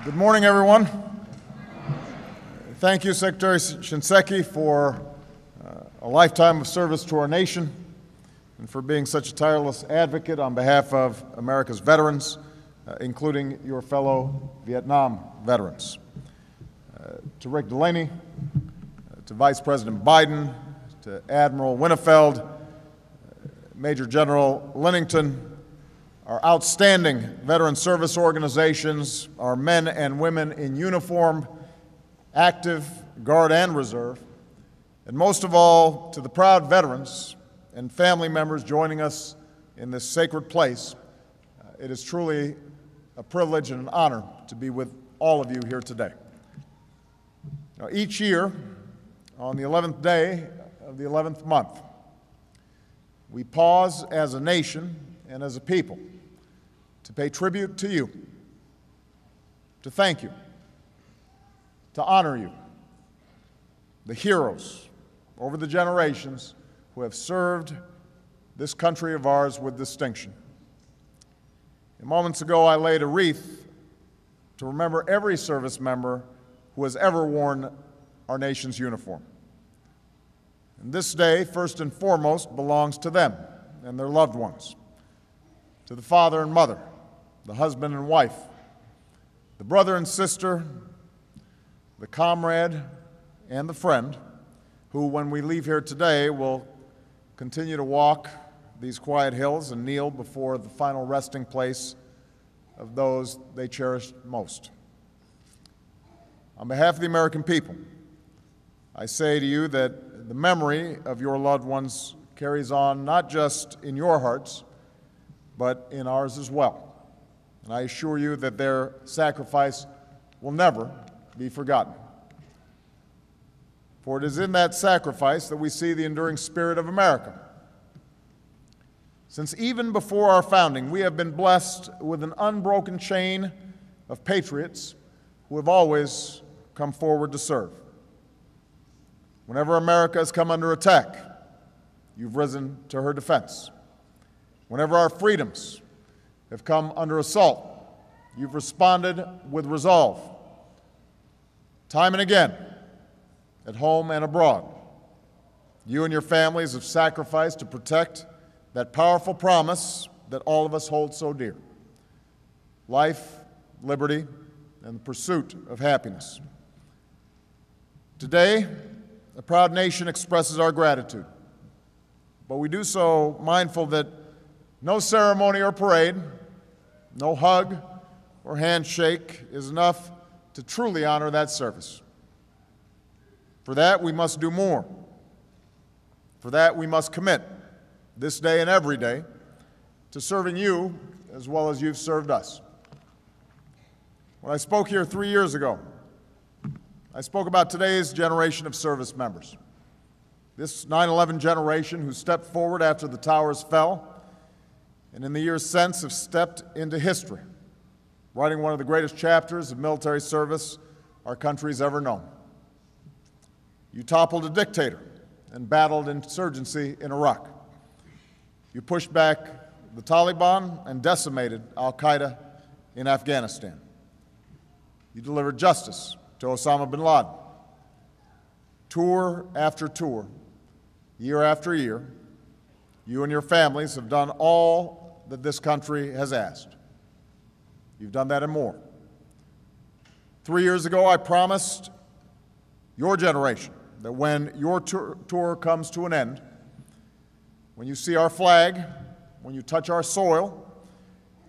Good morning, everyone. Thank you, Secretary Shinseki, for a lifetime of service to our nation and for being such a tireless advocate on behalf of America's veterans, including your fellow Vietnam veterans. To Rick Delaney, to Vice President Biden, to Admiral Winnefeld, Major General Lennington, our outstanding veteran service organizations, our men and women in uniform, active, Guard, and Reserve, and most of all, to the proud veterans and family members joining us in this sacred place. It is truly a privilege and an honor to be with all of you here today. Now, each year, on the 11th day of the 11th month, we pause as a nation and as a people to pay tribute to you, to thank you, to honor you, the heroes over the generations who have served this country of ours with distinction. Moments ago, I laid a wreath to remember every service member who has ever worn our nation's uniform. And this day, first and foremost, belongs to them and their loved ones, to the father and mother, the husband and wife, the brother and sister, the comrade and the friend, who, when we leave here today, will continue to walk these quiet hills and kneel before the final resting place of those they cherished most. On behalf of the American people, I say to you that the memory of your loved ones carries on not just in your hearts, but in ours as well. And I assure you that their sacrifice will never be forgotten. For it is in that sacrifice that we see the enduring spirit of America. Since even before our founding, we have been blessed with an unbroken chain of patriots who have always come forward to serve. Whenever America has come under attack, you've risen to her defense. Whenever our freedoms have come under assault, you've responded with resolve. Time and again, at home and abroad, you and your families have sacrificed to protect that powerful promise that all of us hold so dear: life, liberty, and the pursuit of happiness. Today, a proud nation expresses our gratitude, but we do so mindful that no ceremony or parade, no hug or handshake is enough to truly honor that service. For that, we must do more. For that, we must commit, this day and every day, to serving you as well as you've served us. When I spoke here 3 years ago, I spoke about today's generation of service members. This 9/11 generation who stepped forward after the towers fell, and in the years since have stepped into history, writing one of the greatest chapters of military service our country's ever known. You toppled a dictator and battled insurgency in Iraq. You pushed back the Taliban and decimated al-Qaeda in Afghanistan. You delivered justice to Osama bin Laden. Tour after tour, year after year, you and your families have done all that this country has asked. You've done that and more. 3 years ago, I promised your generation that when your tour comes to an end, when you see our flag, when you touch our soil,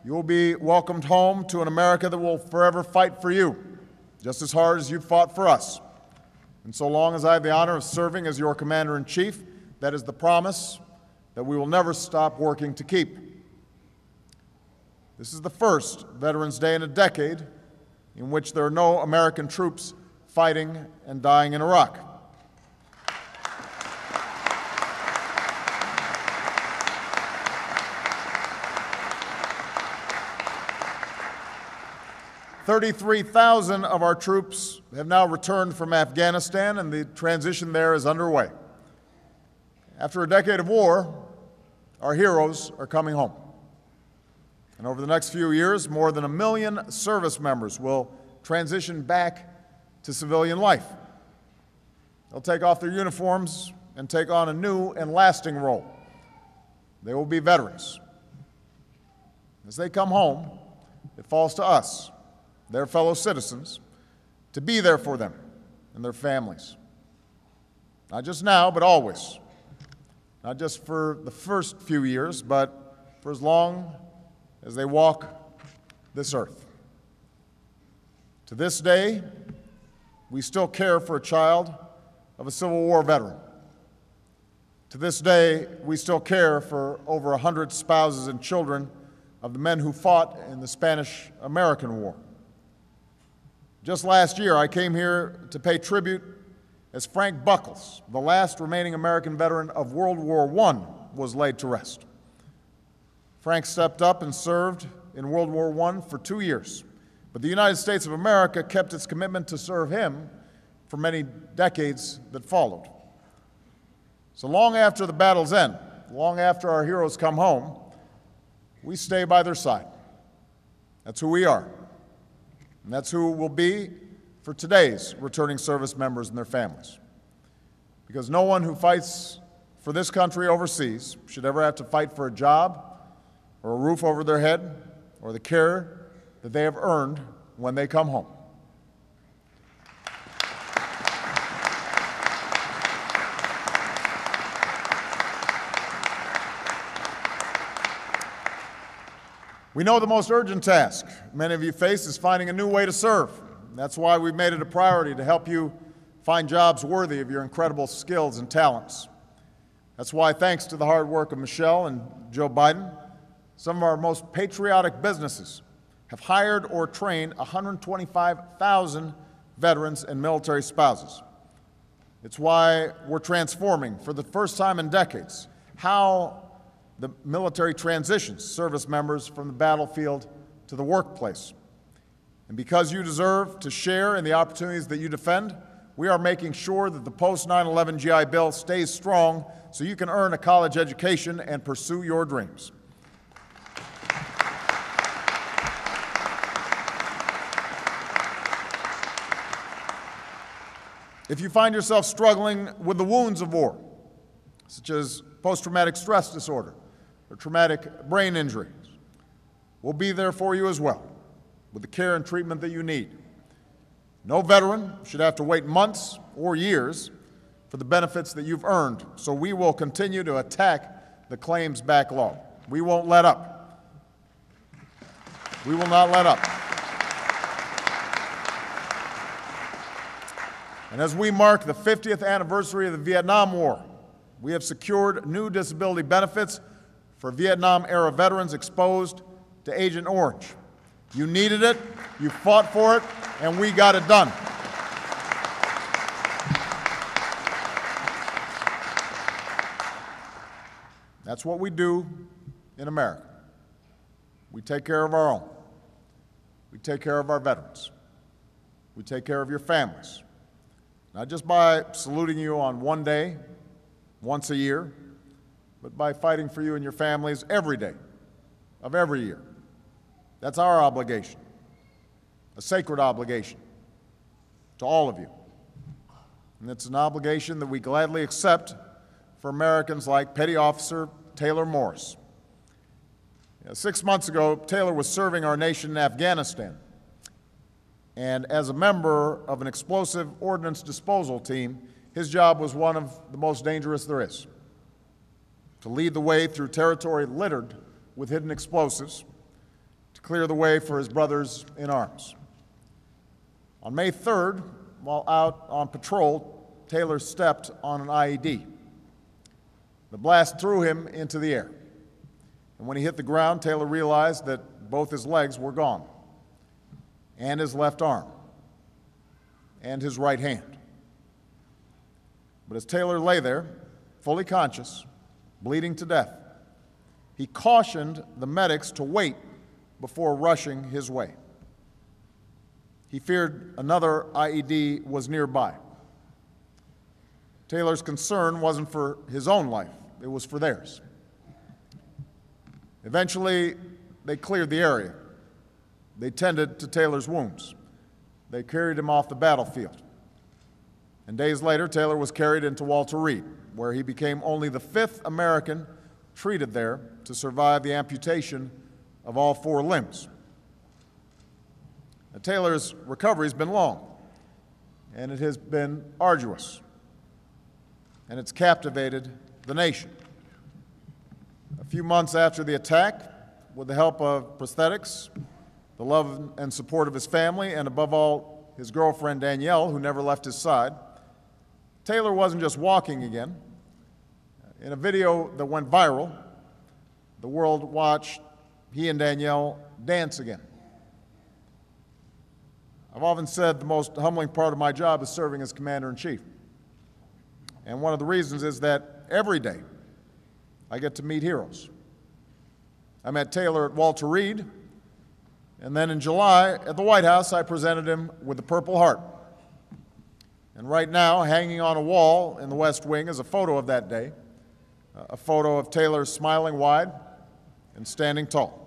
you will be welcomed home to an America that will forever fight for you, just as hard as you've fought for us. And so long as I have the honor of serving as your Commander-in-Chief, that is the promise that we will never stop working to keep. This is the first Veterans Day in a decade in which there are no American troops fighting and dying in Iraq. "33,000 of our troops have now returned from Afghanistan, and the transition there is underway. After a decade of war, our heroes are coming home. And over the next few years, more than 1 million service members will transition back to civilian life. They'll take off their uniforms and take on a new and lasting role. They will be veterans. As they come home, it falls to us, their fellow citizens, to be there for them and their families. Not just now, but always. Not just for the first few years, but for as long as they walk this earth. To this day, we still care for a child of a Civil War veteran. To this day, we still care for over 100 spouses and children of the men who fought in the Spanish-American War. Just last year, I came here to pay tribute as Frank Buckles, the last remaining American veteran of World War I, was laid to rest. Frank stepped up and served in World War I for 2 years, but the United States of America kept its commitment to serve him for many decades that followed. So long after the battle's end, long after our heroes come home, we stay by their side. That's who we are. And that's who we'll be for today's returning service members and their families. Because no one who fights for this country overseas should ever have to fight for a job or a roof over their head or the care that they have earned when they come home. We know the most urgent task many of you face is finding a new way to serve. That's why we've made it a priority to help you find jobs worthy of your incredible skills and talents. That's why, thanks to the hard work of Michelle and Joe Biden, some of our most patriotic businesses have hired or trained 125,000 veterans and military spouses. It's why we're transforming, for the first time in decades, how the military transitions service members from the battlefield to the workplace. And because you deserve to share in the opportunities that you defend, we are making sure that the post-9/11 GI Bill stays strong so you can earn a college education and pursue your dreams. If you find yourself struggling with the wounds of war, such as post-traumatic stress disorder or traumatic brain injuries, we'll be there for you as well, with the care and treatment that you need. No veteran should have to wait months or years for the benefits that you've earned, so we will continue to attack the claims backlog. We won't let up. We will not let up. And as we mark the 50th anniversary of the Vietnam War, we have secured new disability benefits for Vietnam-era veterans exposed to Agent Orange. You needed it, you fought for it, and we got it done. That's what we do in America. We take care of our own. We take care of our veterans. We take care of your families. Not just by saluting you on one day, once a year, but by fighting for you and your families every day of every year. That's our obligation, a sacred obligation to all of you. And it's an obligation that we gladly accept for Americans like Petty Officer Taylor Morris. 6 months ago, Taylor was serving our nation in Afghanistan. And as a member of an explosive ordnance disposal team, his job was one of the most dangerous there is: to lead the way through territory littered with hidden explosives, to clear the way for his brothers in arms. On May 3rd, while out on patrol, Taylor stepped on an IED. The blast threw him into the air. And when he hit the ground, Taylor realized that both his legs were gone, and his left arm, and his right hand. But as Taylor lay there, fully conscious, bleeding to death, he cautioned the medics to wait before rushing his way. He feared another IED was nearby. Taylor's concern wasn't for his own life, it was for theirs. Eventually, they cleared the area. They tended to Taylor's wounds. they carried him off the battlefield. And days later, Taylor was carried into Walter Reed, where he became only the 5th American treated there to survive the amputation of all 4 limbs. Now, Taylor's recovery has been long, and it has been arduous, and it's captivated the nation. A few months after the attack, with the help of prosthetics, the love and support of his family, and above all, his girlfriend Danielle, who never left his side, Taylor wasn't just walking again. In a video that went viral, the world watched he and Danielle dance again. I've often said the most humbling part of my job is serving as Commander-in-Chief. And one of the reasons is that every day I get to meet heroes. I met Taylor at Walter Reed, and then in July at the White House I presented him with the Purple Heart. And right now, hanging on a wall in the West Wing is a photo of that day, a photo of Taylor smiling wide and standing tall.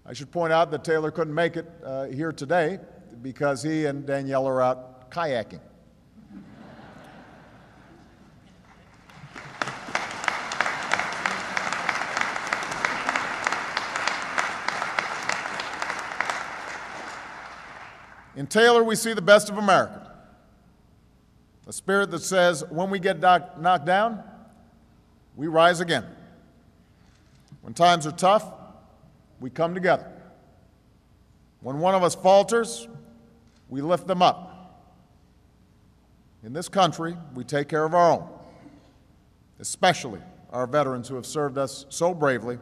I should point out that Taylor couldn't make it here today because he and Danielle are out kayaking. In Taylor, we see the best of America, a spirit that says, when we get knocked down, we rise again. When times are tough, we come together. When one of us falters, we lift them up. In this country, we take care of our own, especially our veterans who have served us so bravely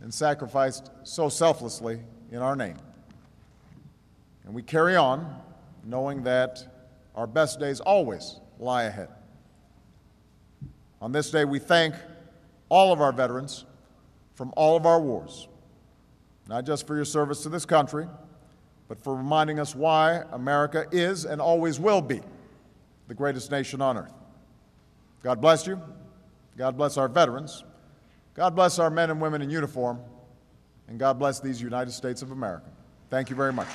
and sacrificed so selflessly in our name. And we carry on knowing that our best days always lie ahead. On this day, we thank all of our veterans from all of our wars, not just for your service to this country, but for reminding us why America is and always will be the greatest nation on earth. God bless you. God bless our veterans. God bless our men and women in uniform. And God bless these United States of America. Thank you very much.